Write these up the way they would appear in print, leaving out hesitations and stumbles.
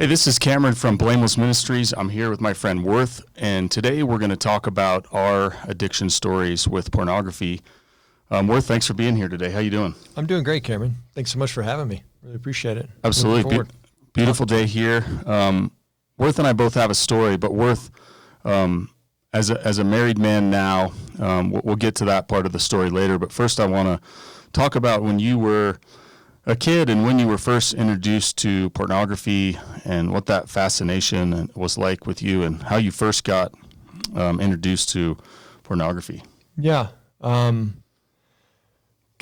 Hey, this is Cameron from Blameless Ministries. I'm here with my friend Worth, and today we're going to talk about our addiction stories with pornography. Worth, thanks for being here today. How you doing? I'm doing great, Cameron. Thanks so much for having me. Really appreciate it. Absolutely. Beautiful day here. Worth and I both have a story, but Worth, as a married man now, we'll get to that part of the story later, but first I want to talk about when you were a kid and when you were first introduced to pornography and what that fascination was like with you and how you first got introduced to pornography. Yeah. Kind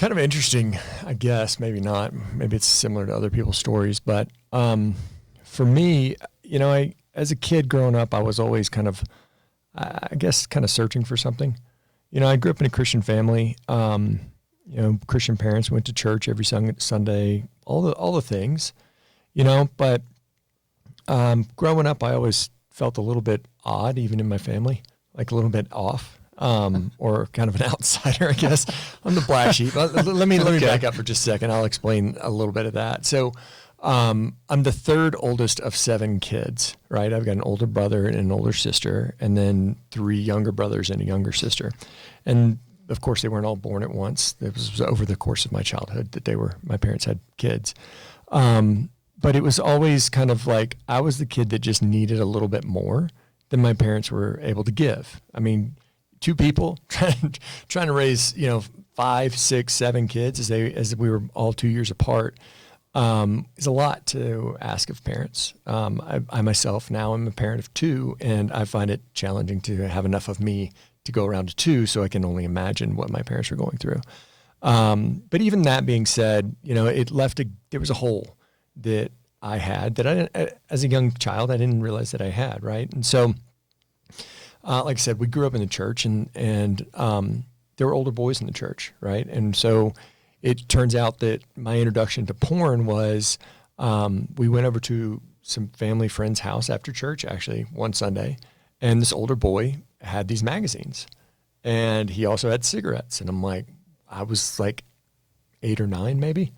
of interesting, I guess, maybe not. Maybe it's similar to other people's stories. But for me, as a kid growing up, I was always kind of searching for something. I grew up in a Christian family. Christian parents, went to church every Sunday, all the things, but growing up, I always felt a little bit odd, even in my family, like a little bit off, or kind of an outsider, I guess. I'm the black sheep. Let me back up for just a second. I'll explain a little bit of that. So I'm the third oldest of 7 kids, right? I've got an older brother and an older sister, and then 3 younger brothers and a younger sister. And of course, they weren't all born at once. It was over the course of my childhood that my parents had kids. But it was always kind of like I was the kid that just needed a little bit more than my parents were able to give. I mean, 2 people trying to raise, 5, 6, 7 kids as we were all 2 years apart is a lot to ask of parents. I myself now am a parent of 2, and I find it challenging to have enough of me to go around to 2, so I can only imagine what my parents were going through. But even that being said, there was a hole that I had that I didn't, as a young child, I didn't realize that I had, right? And so, like I said, we grew up in the church, and there were older boys in the church, right? And so it turns out that my introduction to porn was, we went over to some family friend's house after church, actually, one Sunday, and this older boy had these magazines, and he also had cigarettes. And I was like 8 or 9 maybe.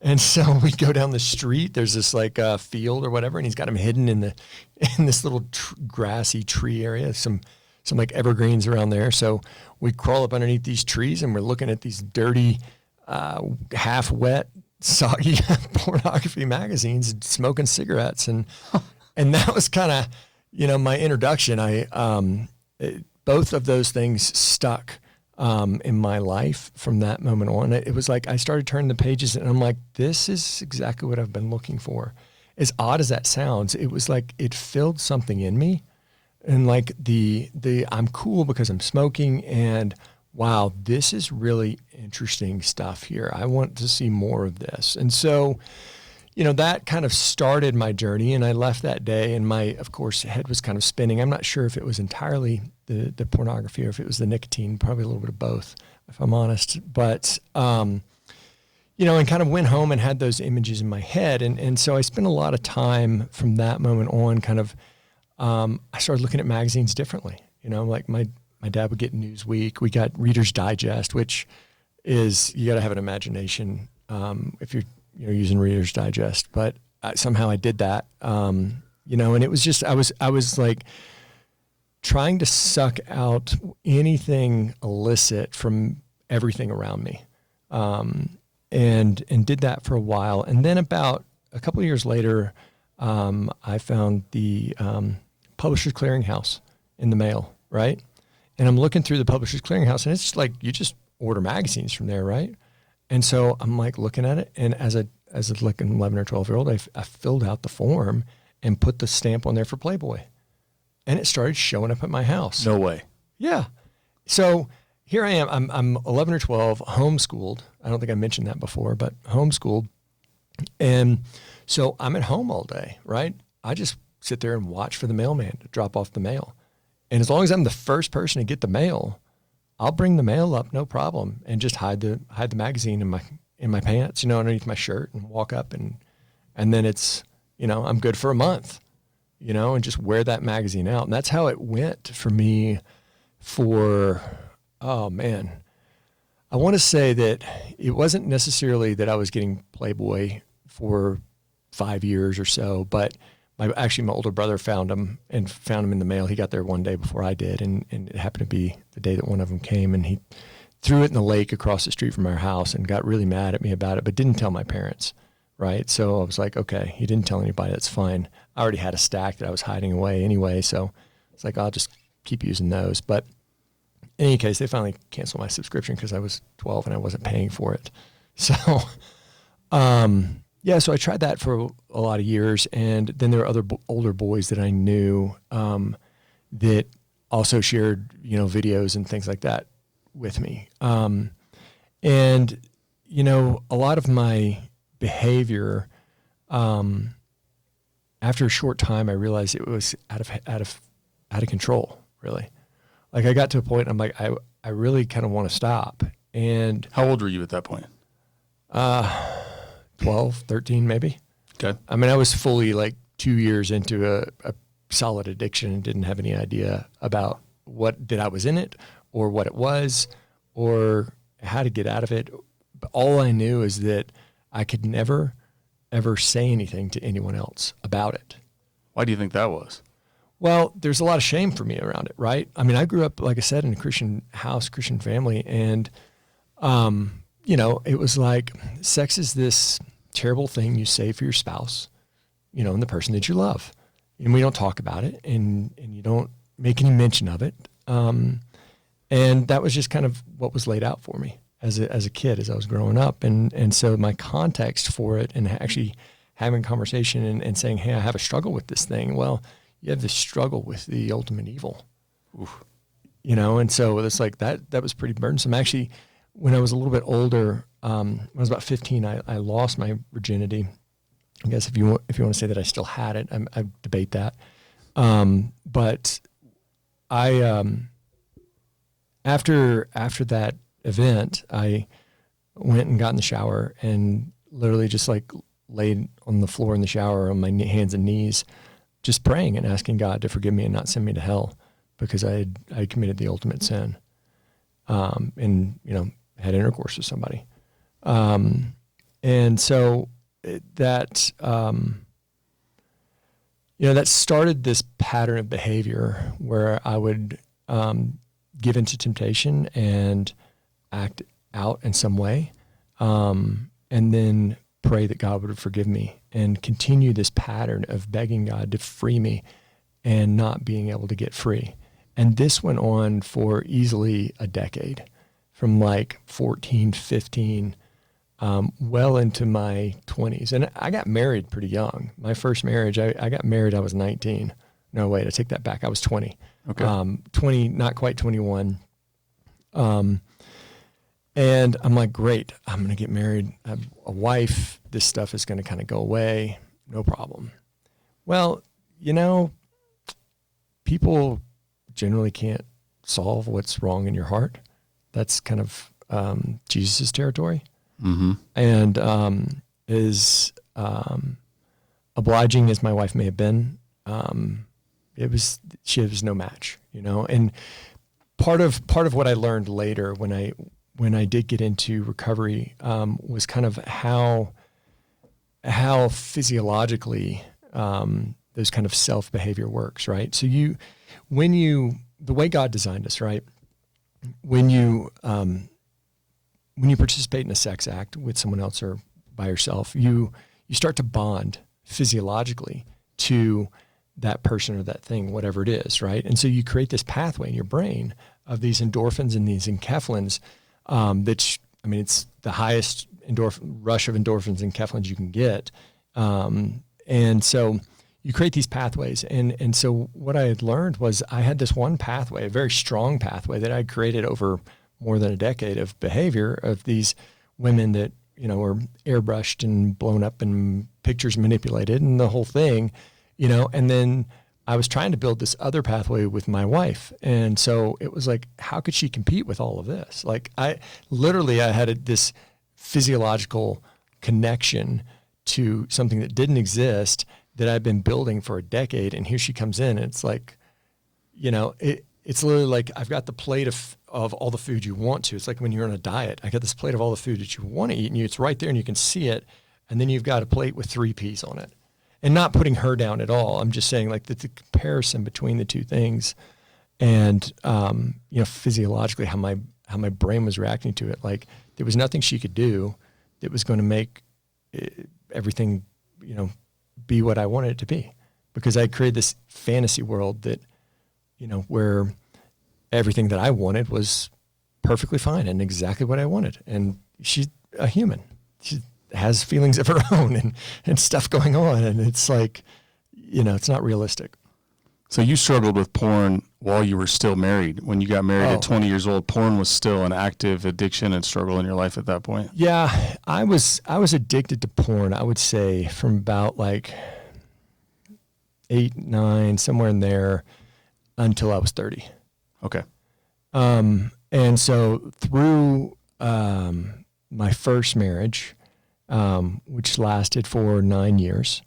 And so we go down the street, there's this field or whatever, and he's got them hidden in this little grassy tree area, some like evergreens around there. So we crawl up underneath these trees, and we're looking at these dirty, half wet, soggy pornography magazines and smoking cigarettes. And that was kind of, my introduction. Both of those things stuck in my life from that moment on. It was like I started turning the pages, and I'm like, this is exactly what I've been looking for. As odd as that sounds, it was like it filled something in me, and like the I'm cool because I'm smoking, and wow, this is really interesting stuff here. I want to see more of this. And so, that kind of started my journey, and I left that day, and my, of course, head was kind of spinning. I'm not sure if it was entirely the pornography or if it was the nicotine, probably a little bit of both, if I'm honest. But, and kind of went home and had those images in my head. And so I spent a lot of time from that moment on kind of, I started looking at magazines differently. Like my dad would get Newsweek. We got Reader's Digest, which is, you got to have an imagination if you're using Reader's Digest, but somehow I did that, and it was just, I was like trying to suck out anything illicit from everything around me, and did that for a while. And then about a couple of years later, I found the Publishers Clearinghouse in the mail, right? And I'm looking through the Publishers Clearinghouse, and it's just like, you just order magazines from there, right? And so I'm like looking at it, and as like an 11 or 12-year-old, I filled out the form and put the stamp on there for Playboy, and it started showing up at my house. No way. Yeah. So here I am. I'm 11 or 12, homeschooled. I don't think I mentioned that before, but homeschooled, and so I'm at home all day, right? I just sit there and watch for the mailman to drop off the mail, and as long as I'm the first person to get the mail, I'll bring the mail up, no problem, and just hide the magazine in my pants, underneath my shirt, and walk up, and then it's, I'm good for a month, and just wear that magazine out. And that's how it went for me for, oh man, I want to say that it wasn't necessarily that I was getting Playboy for 5 years or so, but my older brother found them in the mail. He got there one day before I did, and it happened to be the day that one of them came, and he threw it in the lake across the street from our house and got really mad at me about it, but didn't tell my parents, right? So I was like, okay, he didn't tell anybody, that's fine. I already had a stack that I was hiding away anyway, so it's like, I'll just keep using those. But in any case, they finally canceled my subscription because I was 12 and I wasn't paying for it. So, so I tried that for a lot of years, and then there were other older boys that I knew that also shared, videos and things like that with me. And a lot of my behavior, after a short time, I realized it was out of control, really. Like, I got to a point, I'm like, I really kind of want to stop. And how old were you at that point? 12, 13 maybe. Okay. I mean, I was fully like 2 years into a solid addiction and didn't have any idea about that I was in it or what it was or how to get out of it. But all I knew is that I could never, ever say anything to anyone else about it. Why do you think that was? Well, there's a lot of shame for me around it, right? I mean, I grew up, like I said, in a Christian house, Christian family, and, it was like sex is this terrible thing you say for your spouse, and the person that you love. And we don't talk about it, and you don't make any mention of it. And that was just kind of what was laid out for me as a kid, as I was growing up. And so my context for it and actually having a conversation and saying, hey, I have a struggle with this thing. Well, you have this struggle with the ultimate evil. Oof. And so it's like that was pretty burdensome. Actually, when I was a little bit older, when I was about 15, I lost my virginity. I guess if you want to say that I still had it, I debate that. But I after that event, I went and got in the shower and literally just like laid on the floor in the shower on my hands and knees, just praying and asking God to forgive me and not send me to hell because I had committed the ultimate sin, and had intercourse with somebody, and so that started this pattern of behavior where I would give into temptation and act out in some way, and then pray that God would forgive me and continue this pattern of begging God to free me and not being able to get free. And this went on for easily a decade, from like 14, 15, well into my 20s. And I got married pretty young. My first marriage, I got married, I was 19. No, wait, I take that back. I was 20. Okay. 20, not quite 21. And I'm like, great, I'm going to get married. I have a wife. This stuff is going to kind of go away. No problem. Well, people generally can't solve what's wrong in your heart. That's kind of Jesus' territory. Mm-hmm. And as obliging as my wife may have been, she was no match, And part of what I learned later when I did get into recovery was kind of how physiologically those kind of self behavior works, right? So the way God designed us, right? When you participate in a sex act with someone else or by yourself, you start to bond physiologically to that person or that thing, whatever it is, right? And so you create this pathway in your brain of these endorphins and these enkephalins. It's the highest rush of endorphins and enkephalins you can get. And so you create these pathways. And so what I had learned was I had this one pathway, a very strong pathway that I created over more than a decade of behavior of these women that, were airbrushed and blown up and pictures manipulated and the whole thing, and then I was trying to build this other pathway with my wife. And so it was like, how could she compete with all of this? Like I had this physiological connection to something that didn't exist that I've been building for a decade. And here she comes in and it's like, it's literally like, I've got the plate of all the food you want to. It's like when you're on a diet, I got this plate of all the food that you want to eat and it's right there and you can see it. And then you've got a plate with 3 peas on it. and not putting her down at all. I'm just saying like the comparison between the two things, and physiologically how my brain was reacting to it. Like there was nothing she could do that was going to make everything, be what I wanted it to be, because I created this fantasy world that, where everything that I wanted was perfectly fine and exactly what I wanted. And she's a human. She has feelings of her own and stuff going on. And it's like, it's not realistic. So you struggled with porn while you were still married. When you got married at 20 years old, porn was still an active addiction and struggle in your life at that point? Yeah, I was addicted to porn, I would say, from about like 8, 9, somewhere in there, until I was 30. Okay. And so through my first marriage, which lasted for 9 years,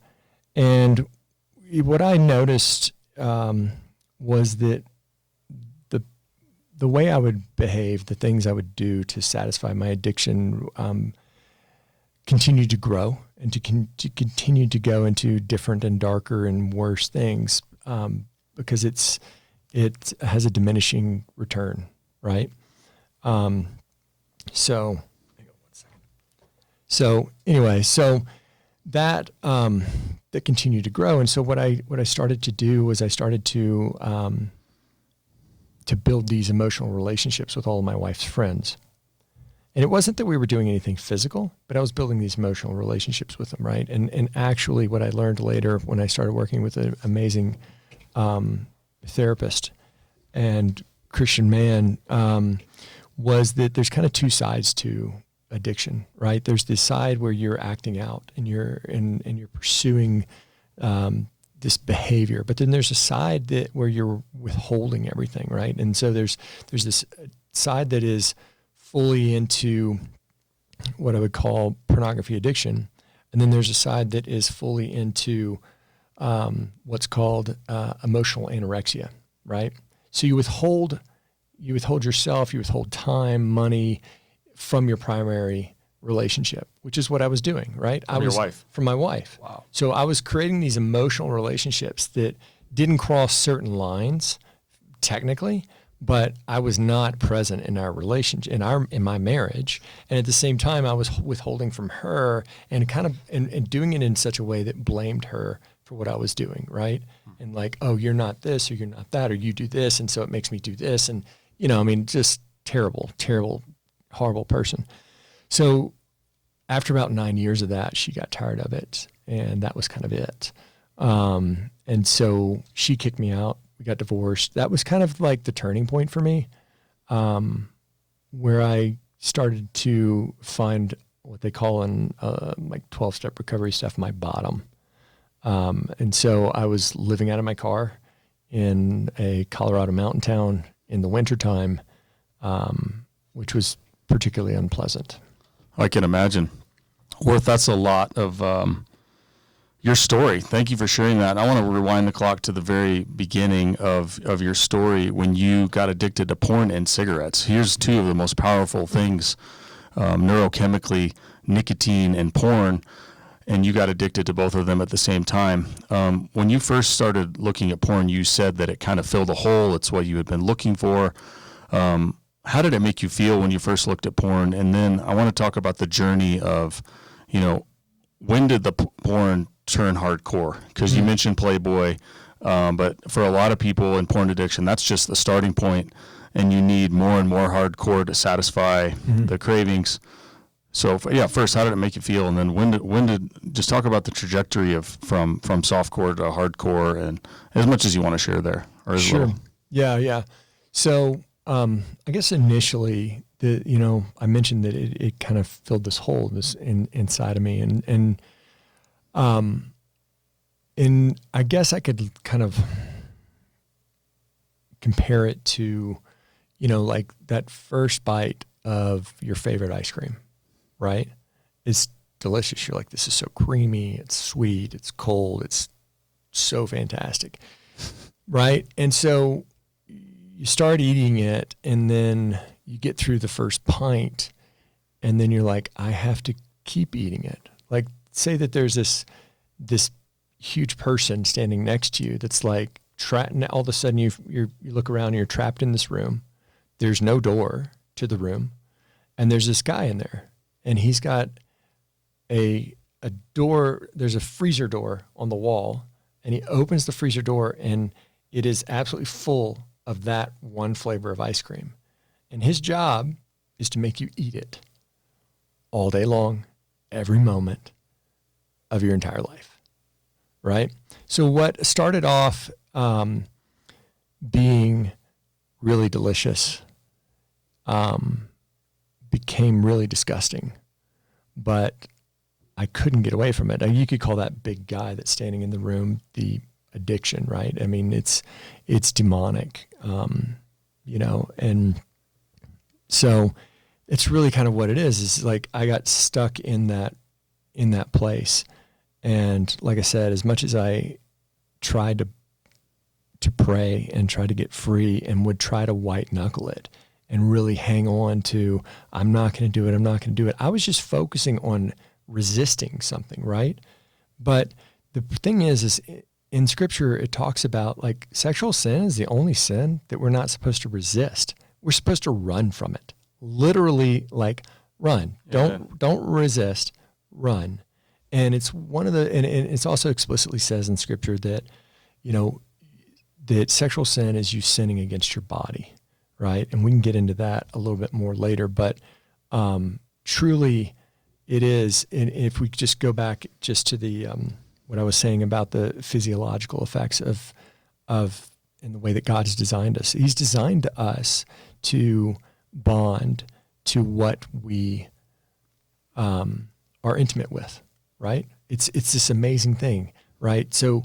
and what I noticed was that the way I would behave, the things I would do to satisfy my addiction, continued to grow and to continue to go into different and darker and worse things, because it has a diminishing return, right? So, hang on one second. So anyway, that that continued to grow, and so what I started to do was I started to build these emotional relationships with all of my wife's friends. And it wasn't that we were doing anything physical, but I was building these emotional relationships with them, right? And actually what I learned later when I started working with an amazing therapist and Christian man was that there's kind of two sides to addiction, right? There's this side where you're acting out and you're pursuing this behavior, but then there's a side where you're withholding everything, right? And so there's this side that is fully into what I would call pornography addiction, and then there's a side that is fully into what's called emotional anorexia, right? So you withhold yourself, you withhold time, money from your primary relationship, which is what I was doing, right? Your wife. From my wife. Wow. So I was creating these emotional relationships that didn't cross certain lines technically, but I was not present in our relationship, in my marriage. And at the same time, I was withholding from her and and doing it in such a way that blamed her for what I was doing, right? And like, oh, you're not this, or you're not that, or you do this, and so it makes me do this. And, just terrible, horrible person. So after about 9 years of that, she got tired of it, and that was kind of it. And so she kicked me out. We got divorced. That was kind of like the turning point for me, where I started to find what they call in like 12-step recovery stuff, my bottom. And so I was living out of my car in a Colorado mountain town in the wintertime, which was particularly unpleasant. I can imagine. Worth, that's a lot of your story. Thank you for sharing that. I want to rewind the clock to the very beginning of your story when you got addicted to porn and cigarettes. Here's two of the most powerful things, neurochemically, nicotine and porn, and you got addicted to both of them at the same time. When you first started looking at porn, you said that it kind of filled a hole. It's what you had been looking for. How did it make you feel when you first looked at porn? And then I want to talk about the journey of, when did the porn turn hardcore? Because you mentioned Playboy, but for a lot of people in porn addiction, that's just the starting point, and you need more and more hardcore to satisfy the cravings. So first, how did it make you feel? And then when did just talk about the trajectory of from softcore to hardcore, and as much as you want to share there, or as Sure. little. Yeah. So I guess initially, I mentioned that it kind of filled this hole inside of me, and I guess I could kind of compare it to, like that first bite of your favorite ice cream, right? It's delicious. You're like, this is so creamy. It's sweet. It's cold. It's so fantastic, right? And so you start eating it, and then you get through the first pint, and then you're like, I have to keep eating it. Like, say that there's this huge person standing next to you that's like, all of a sudden you look around and you're trapped in this room. There's no door to the room. And there's this guy in there, and he's got a door. There's a freezer door on the wall, and he opens the freezer door, and it is absolutely full of that one flavor of ice cream. And his job is to make you eat it all day long, every moment of your entire life, right? So what started off being really delicious became really disgusting, but I couldn't get away from it. You could call that big guy that's standing in the room the addiction, right? I mean, it's demonic, and so it's really kind of what it is like I got stuck in that place. And like I said, as much as I tried to pray and try to get free and would try to white knuckle it and really hang on to, I'm not going to do it. I was just focusing on resisting something, right? But the thing is in Scripture, it talks about like sexual sin is the only sin that we're not supposed to resist. We're supposed to run from it. Literally, like run. Yeah. Don't resist, run. And it's and it's also explicitly says in Scripture that, that sexual sin is you sinning against your body, right? And we can get into that a little bit more later, but truly it is. And if we just go back just to the what I was saying about the physiological effects of in the way that God has designed us. He's designed us to bond to what we are intimate with, right? It's this amazing thing, right? So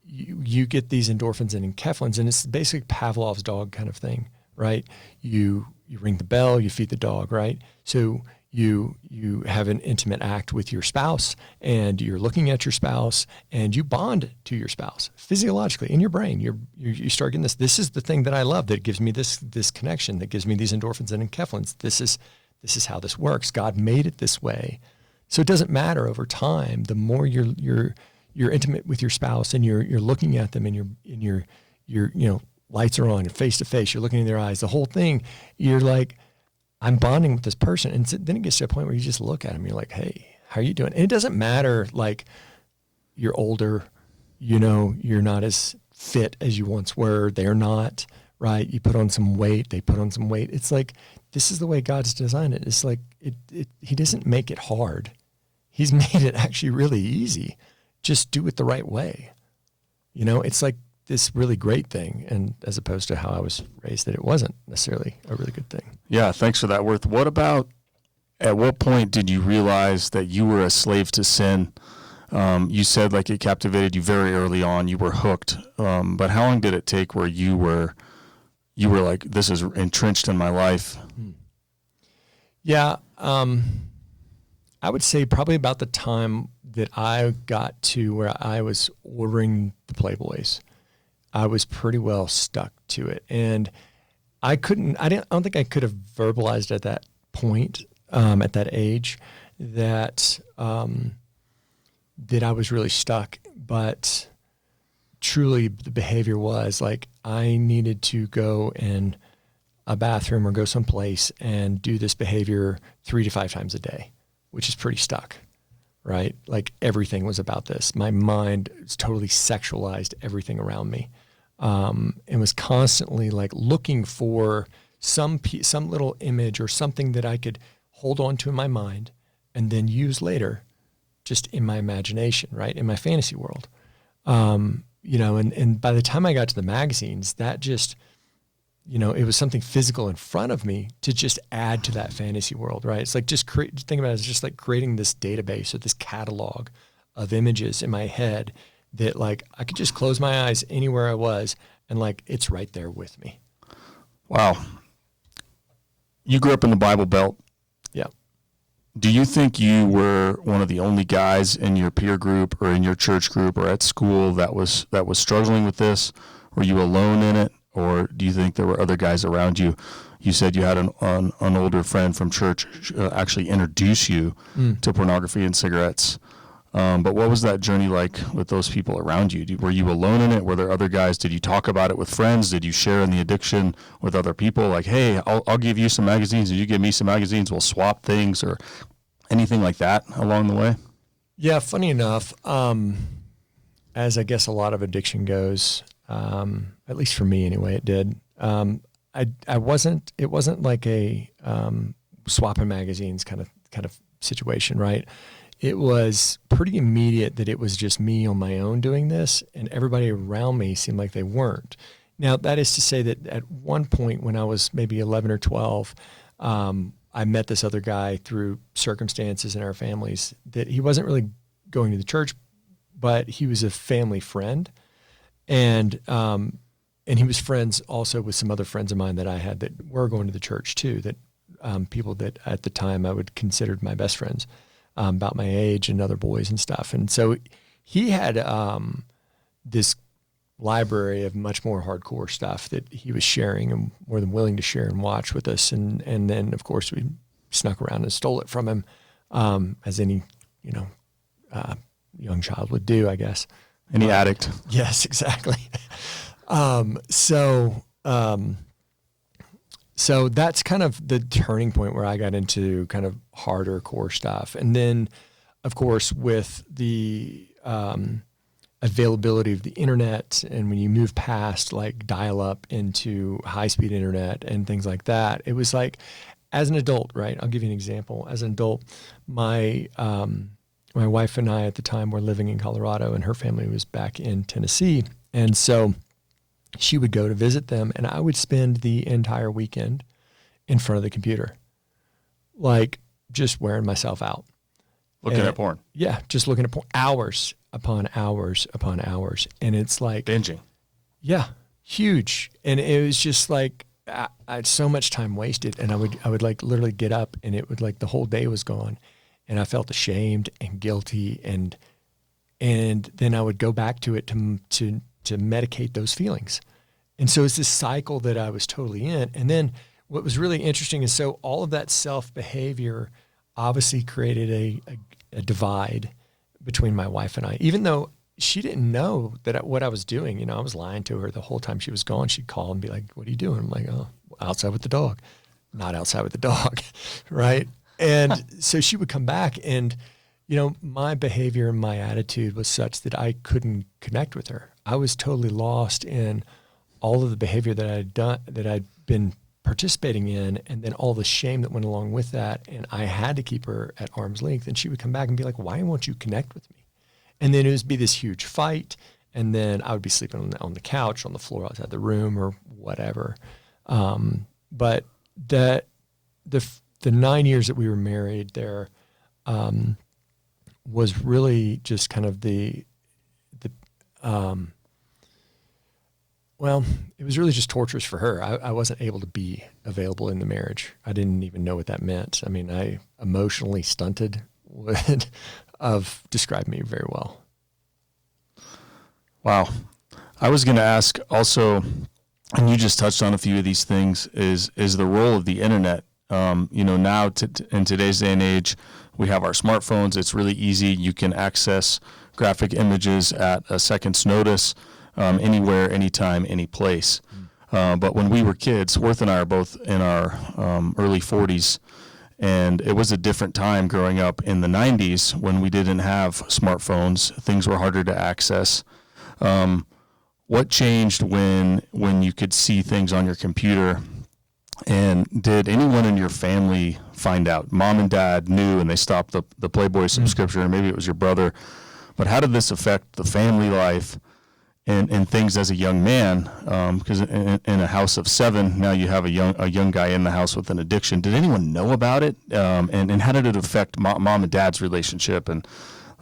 you get these endorphins and enkephalins, and it's basically Pavlov's dog kind of thing, right? You ring the bell, you feed the dog, right? So you have an intimate act with your spouse, and you're looking at your spouse, and you bond to your spouse physiologically in your brain. You start getting this. This is the thing that I love, that gives me this connection, that gives me these endorphins and enkephalins. This is how this works. God made it this way, so it doesn't matter over time. The more you're intimate with your spouse, and you're looking at them, and your lights are on, and face to face, you're looking in their eyes. The whole thing, you're like, I'm bonding with this person. And then it gets to a point where you just look at them, you're like, hey, how are you doing? And it doesn't matter, like, you're older, you're not as fit as you once were. They're not, right? You put on some weight, they put on some weight. It's like, this is the way God's designed it. It's like, He doesn't make it hard. He's made it actually really easy. Just do it the right way. It's like this really great thing, and as opposed to how I was raised, that it wasn't necessarily a really good thing. Yeah, thanks for that, Worth. What about, at what point did you realize that you were a slave to sin? You said like it captivated you very early on, you were hooked. But how long did it take where you were like, this is entrenched in my life? Yeah, I would say probably about the time that I got to where I was ordering the Playboys, I was pretty well stuck to it. And I don't think I could have verbalized at that point, at that age, that I was really stuck. But truly the behavior was like, I needed to go in a bathroom or go someplace and do this behavior 3 to 5 times a day, which is pretty stuck, right? Like everything was about this. My mind was totally sexualized everything around me. And was constantly like looking for some little image or something that I could hold on to in my mind and then use later just in my imagination, right? In my fantasy world. And by the time I got to the magazines, that just, it was something physical in front of me to just add to that fantasy world, right? It's like think about it as just like creating this database or this catalog of images in my head that like I could just close my eyes anywhere I was and like it's right there with me. Wow. You grew up in the Bible Belt. Yeah. Do you think you were one of the only guys in your peer group or in your church group or at school that was struggling with this? Were you alone in it, or do you think there were other guys around you? You said you had an older friend from church actually introduce you to pornography and cigarettes. But what was that journey like with those people around you? Were you alone in it? Were there other guys? Did you talk about it with friends? Did you share in the addiction with other people? Like, hey, I'll give you some magazines and you give me some magazines. We'll swap things, or anything like that along the way? Yeah, funny enough, as I guess a lot of addiction goes, at least for me anyway, it did. It wasn't like a swapping magazines kind of situation, right? It was pretty immediate that it was just me on my own doing this, and everybody around me seemed like they weren't. Now, that is to say that at one point when I was maybe 11 or 12, I met this other guy through circumstances in our families that he wasn't really going to the church, but he was a family friend. And he was friends also with some other friends of mine that I had that were going to the church too, that people that at the time I would consider my best friends, about my age and other boys and stuff. And so he had this library of much more hardcore stuff that he was sharing and more than willing to share and watch with us. And then, of course, we snuck around and stole it from him, as any, young child would do, I guess. Any addict. Yes, exactly. So that's kind of the turning point where I got into kind of harder core stuff. And then, of course, with the availability of the internet, and when you move past like dial-up into high-speed internet and things like that, it was like, as an adult, right? I'll give you an example. As an adult, my wife and I at the time were living in Colorado, and her family was back in Tennessee. And so she would go to visit them, and I would spend the entire weekend in front of the computer, like just wearing myself out. Looking at porn. Yeah, just looking at porn, hours upon hours upon hours. And it's like... Binging. Yeah, huge. And it was just like, I had so much time wasted, and I would like literally get up, and it would like the whole day was gone, and I felt ashamed and guilty, and then I would go back to it to medicate those feelings. And so it's this cycle that I was totally in. And then what was really interesting is, so all of that self-behavior obviously created a divide between my wife and I, even though she didn't know that what I was doing. I was lying to her the whole time she was gone. She'd call and be like, "What are you doing?" I'm like, "Oh, outside with the dog." Not outside with the dog, right? And so she would come back, and my behavior and my attitude was such that I couldn't connect with her. I was totally lost in all of the behavior that I had done, that I'd been participating in, and then all the shame that went along with that. And I had to keep her at arm's length. And she would come back and be like, "Why won't you connect with me?" And then it would be this huge fight. And then I would be sleeping on the couch, on the floor outside the room, or whatever. But the 9 years that we were married there, was really just kind of it was really just torturous for her. I wasn't able to be available in the marriage. I didn't even know what that meant. I mean, I emotionally stunted would have described me very well. Wow. I was going to ask also, and you just touched on a few of these things, is the role of the internet. Now in today's day and age, we have our smartphones. It's really easy. You can access graphic images at a second's notice, anywhere, anytime, any place. But when we were kids, Worth and I are both in our early 40s, and it was a different time growing up in the 90s when we didn't have smartphones. Things were harder to access. What changed when you could see things on your computer? And did anyone in your family find out? Mom and dad knew, and they stopped the Playboy subscription, or maybe it was your brother. But how did this affect the family life and things as a young man? Because in a house of 7, now you have a young guy in the house with an addiction. Did anyone know about it? And how did it affect mom and dad's relationship? And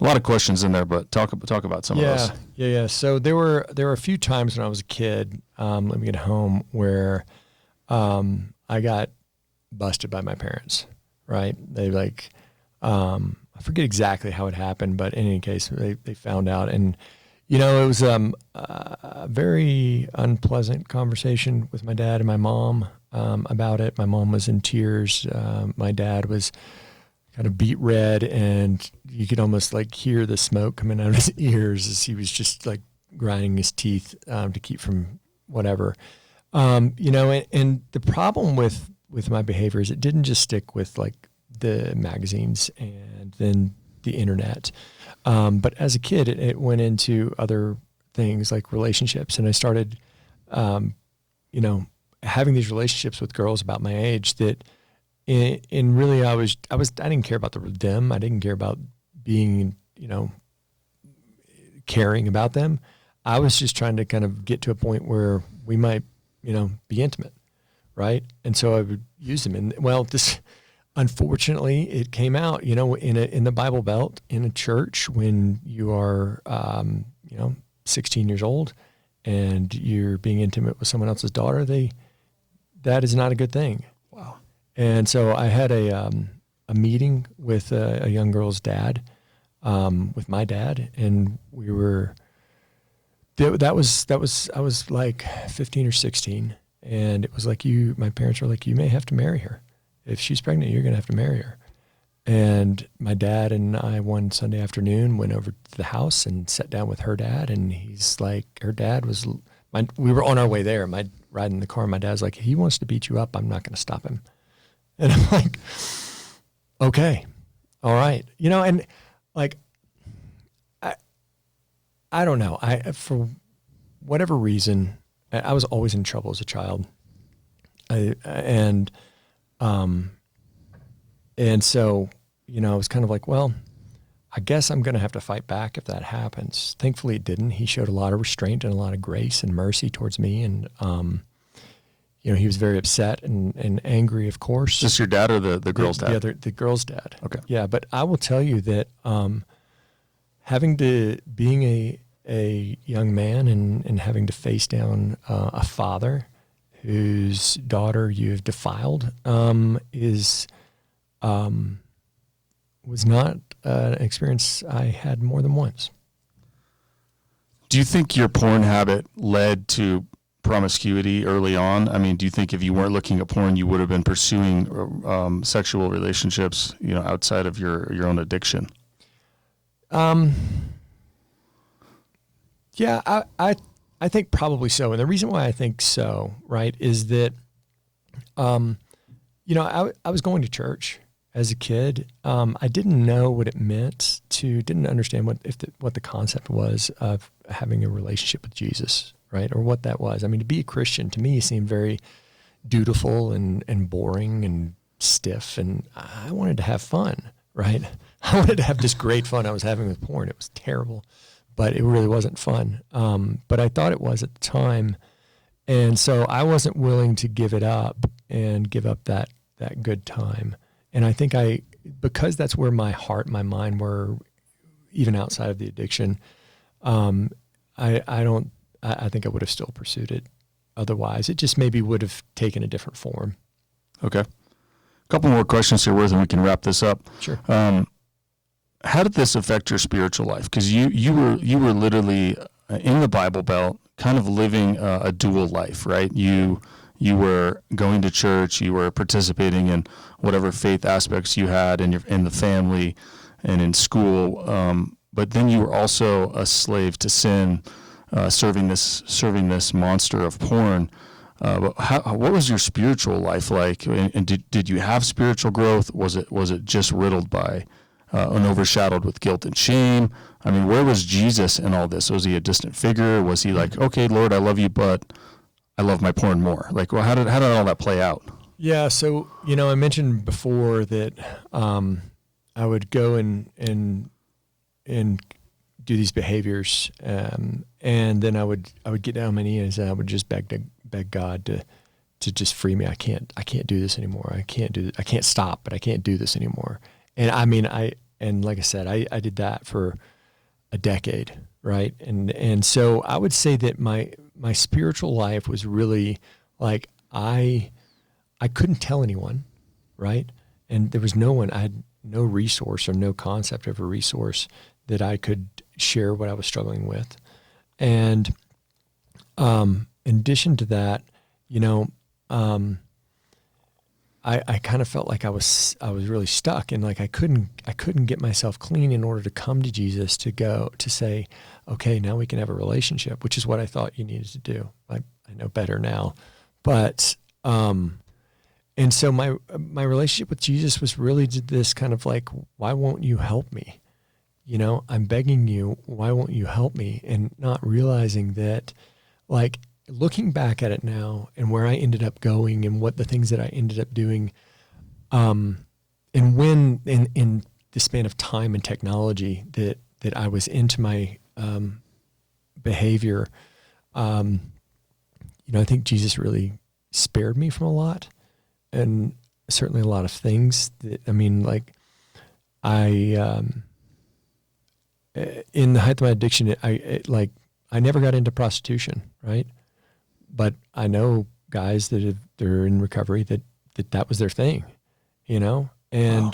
a lot of questions in there, but talk about some of those. Yeah. So there were a few times when I was a kid, living at home, where I got busted by my parents, right? They I forget exactly how it happened, but in any case, they found out. And, it was a very unpleasant conversation with my dad and my mom about it. My mom was in tears. My dad was kind of beet red, and you could almost like hear the smoke coming out of his ears as he was just like grinding his teeth to keep from whatever. And the problem with my behavior is it didn't just stick with like the magazines and then the internet. But as a kid, it went into other things like relationships. And I started, having these relationships with girls about my age that in really, I didn't care about them. I didn't care about being, caring about them. I was just trying to kind of get to a point where we might, be intimate. Right. And so I would use them. And unfortunately, it came out, in the Bible Belt in a church when you are, 16 years old and you're being intimate with someone else's daughter, that is not a good thing. Wow. And so I had a meeting with a young girl's dad, with my dad, and we were, I was like 15 or 16. And it was like my parents were like, you may have to marry her. If she's pregnant, you're going to have to marry her. And my dad and I one Sunday afternoon went over to the house and sat down with her dad. And he's like, we were on our way there, riding in the car. And my dad's like, he wants to beat you up. I'm not going to stop him. And I'm like, okay, all right. And like, I don't know. For whatever reason, I was always in trouble as a child. And so, I was kind of like, well, I guess I'm going to have to fight back if that happens. Thankfully it didn't. He showed a lot of restraint and a lot of grace and mercy towards me. And, he was very upset and angry, of course. Is this your dad or the girl's dad? The girl's dad. Okay. Yeah. But I will tell you that, being a young man and having to face down a father whose daughter you've defiled was not an experience I had more than once. Do you think your porn habit led to promiscuity early on? I mean, do you think if you weren't looking at porn, you would have been pursuing sexual relationships, outside of your own addiction? Yeah, I think probably so. And the reason why I think so, right, is that, I was going to church as a kid. I didn't know what it meant didn't understand what the concept was of having a relationship with Jesus, right, or what that was. I mean, to be a Christian to me seemed very dutiful and boring and stiff, and I wanted to have fun, right? I wanted to have this great fun I was having with porn. It was terrible. But it really wasn't fun. But I thought it was at the time. And so I wasn't willing to give it up and give up that good time. And I think because that's where my heart, my mind were, even outside of the addiction, I think I would have still pursued it otherwise. It just maybe would have taken a different form. Okay. A couple more questions here, Worth, and we can wrap this up. Sure. How did this affect your spiritual life? Because you were literally in the Bible Belt, kind of living a dual life, right? You were going to church, you were participating in whatever faith aspects you had in the family and in school, but then you were also a slave to sin, serving this monster of porn. What was your spiritual life like? And did you have spiritual growth? Was it just riddled by and overshadowed with guilt and shame? I mean, where was Jesus in all this? Was he a distant figure? Was he like, okay, Lord, I love you, but I love my porn more? Like, well, how did all that play out? Yeah, so I mentioned before that I would go and do these behaviors, and then I would get down on my knees and I would just beg God to just free me. I can't do this anymore. I can't stop, but I can't do this anymore. And I mean, like I said, I did that for a decade, right? And so I would say that my spiritual life was really like, I couldn't tell anyone, right? And there was no one, I had no resource or no concept of a resource that I could share what I was struggling with. And in addition to that, I kind of felt like I was really stuck, and like I couldn't get myself clean in order to come to Jesus to say, okay, now we can have a relationship, which is what I thought you needed to do. I know better now, but and so my relationship with Jesus was really this kind of like, why won't you help me? You know, I'm begging you, why won't you help me? And not realizing that, like, looking back at it now and where I ended up going and what the things that I ended up doing, and when in the span of time and technology that I was into my behavior, you know, I think Jesus really spared me from a lot, and certainly a lot of things that, I mean, like in the height of my addiction, I never got into prostitution, right? But I know guys they're in recovery that was their thing, you know, and Wow.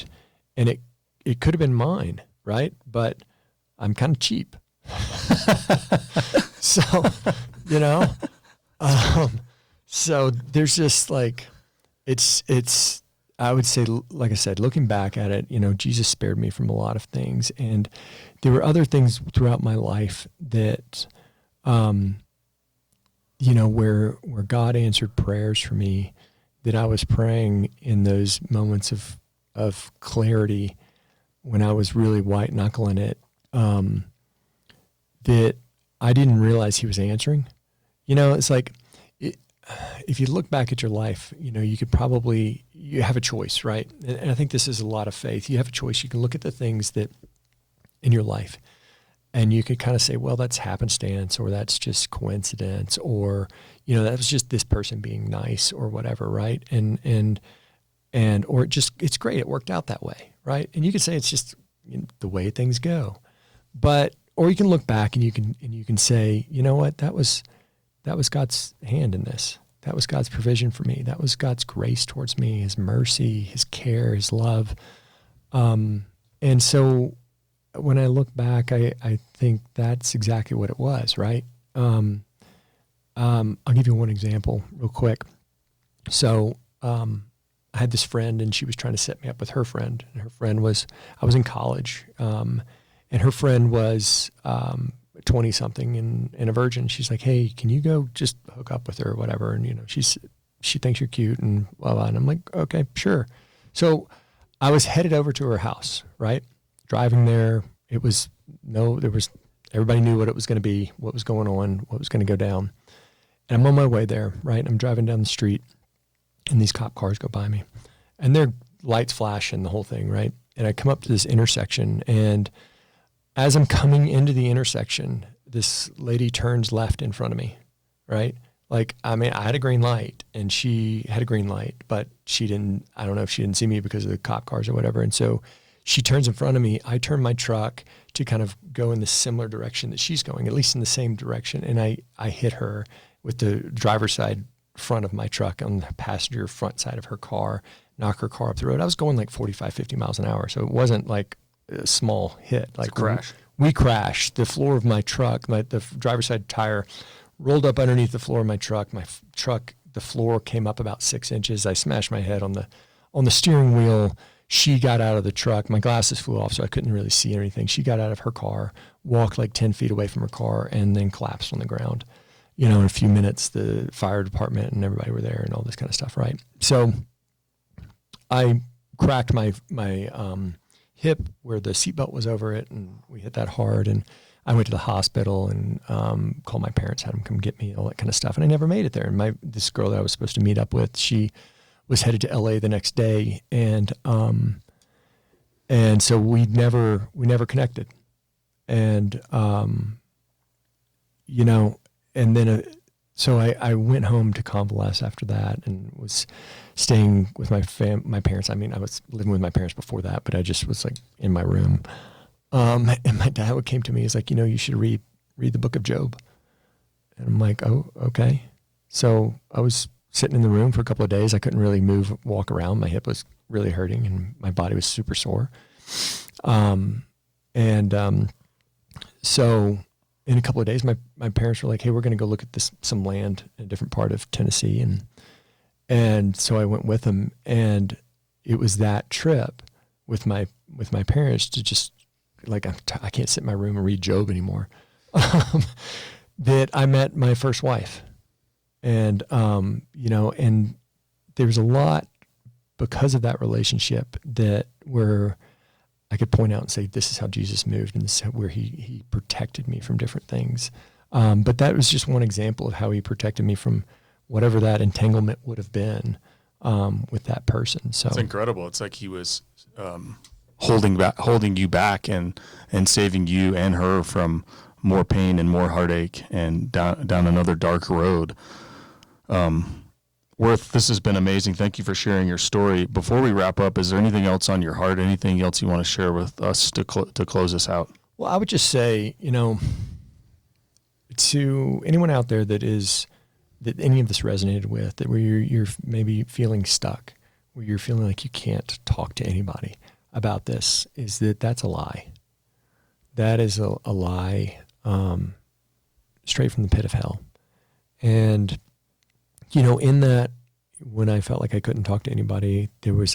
and it could have been mine, right? But I'm kind of cheap, so you know, so there's just like it's. I would say, like I said, looking back at it, you know, Jesus spared me from a lot of things, and there were other things throughout my life that, you know, where God answered prayers for me, that I was praying in those moments of clarity when I was really white knuckling it, that I didn't realize He was answering. You know, it's like, if you look back at your life, you know, you have a choice, right? And I think this is a lot of faith. You have a choice. You can look at the things that in your life, and you could kind of say, well, that's happenstance, or that's just coincidence, or, you know, that was just this person being nice or whatever, right? Or it's great. It worked out that way, right? And you could say it's just, you know, the way things go. Or you can look back and you can say, you know what, that was God's hand in this. That was God's provision for me. That was God's grace towards me, His mercy, His care, His love. And so when I look back, I think that's exactly what it was, right? I'll give you one example real quick. So I had this friend, and she was trying to set me up with her friend. And her friend I was in college, and her friend was 20-something and a virgin. She's like, hey, can you go just hook up with her or whatever? And, you know, she thinks you're cute and blah, blah. And I'm like, okay, sure. So I was headed over to her house, right? Driving there. Everybody knew what it was going to be, what was going on, what was going to go down. And I'm on my way there, right? I'm driving down the street, and these cop cars go by me, and their lights flash and the whole thing, right? And I come up to this intersection, and as I'm coming into the intersection, this lady turns left in front of me, right? Like, I mean, I had a green light and she had a green light, but I don't know if she didn't see me because of the cop cars or whatever. And so she turns in front of me. I turn my truck to kind of go in the similar direction that she's going, at least in the same direction. And I hit her with the driver's side front of my truck on the passenger front side of her car, knock her car up the road. I was going like 45, 50 miles an hour. So it wasn't like a small hit. Like, It's a crash. We crashed. The floor of my truck, the driver's side tire rolled up underneath the floor of my truck. The floor came up about 6 inches. I smashed my head on the steering wheel. She got out of the truck. My glasses flew off, so I couldn't really see anything. She got out of her car, walked like 10 feet away from her car, and then collapsed on the ground. You know, in a few minutes, the fire department and everybody were there and all this kind of stuff, right? So I cracked my hip where the seatbelt was over it, and we hit that hard. And I went to the hospital and called my parents, had them come get me, all that kind of stuff. And I never made it there. And this girl that I was supposed to meet up with, she was headed to LA the next day, and so we never connected. And you know, and then so I went home to convalesce after that, and was staying with my parents. I mean, I was living with my parents before that, but I just was like in my room. And my dad came to me. He's like, you know, you should read the book of Job. And I'm like, oh, okay. So I was sitting in the room for a couple of days. I couldn't really walk around. My hip was really hurting, and my body was super sore. So in a couple of days, my parents were like, hey, we're going to go look at some land in a different part of Tennessee. And so I went with him, and it was that trip with my parents to just like, I can't sit in my room and read Job anymore. That I met my first wife, and and there was a lot because of that relationship that where I could point out and say, this is how Jesus moved, and this is where he protected me from different things. But that was just one example of how he protected me from whatever that entanglement would have been with that person. So it's incredible. It's like he was holding you back and saving you and her from more pain and more heartache and down another dark road. Worth, this has been amazing. Thank you for sharing your story. Before we wrap up, is there anything else on your heart? Anything else you want to share with us to close us out? Well, I would just say, to anyone out there that any of this resonated with, that where you're maybe feeling stuck, where you're feeling like you can't talk to anybody about this, is that's a lie. That is a lie, straight from the pit of hell. And, in that, when I felt like I couldn't talk to anybody,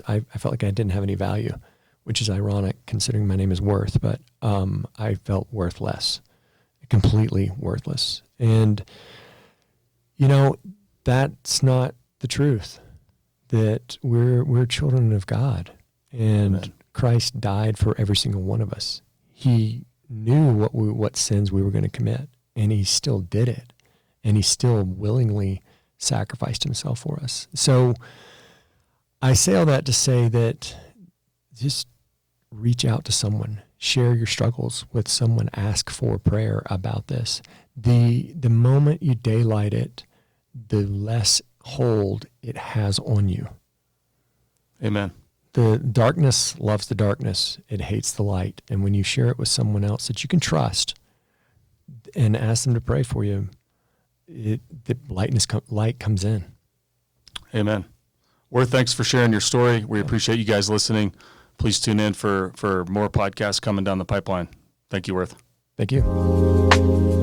I felt like I didn't have any value, which is ironic considering my name is Worth, but I felt worthless, completely worthless. And, that's not the truth, that we're children of God, and Amen. Christ died for every single one of us. He knew what sins we were going to commit, and he still did it, and he still willingly sacrificed himself for us. So I say all that to say that just reach out to someone, share your struggles with someone, ask for prayer about this. The moment you daylight it, the less hold it has on you. Amen. The darkness loves the darkness. It hates the light. And when you share it with someone else that you can trust and ask them to pray for you, the light comes in. Amen. Worth, thanks for sharing your story. We appreciate you guys listening. Please tune in for more podcasts coming down the pipeline. Thank you, Worth. Thank you.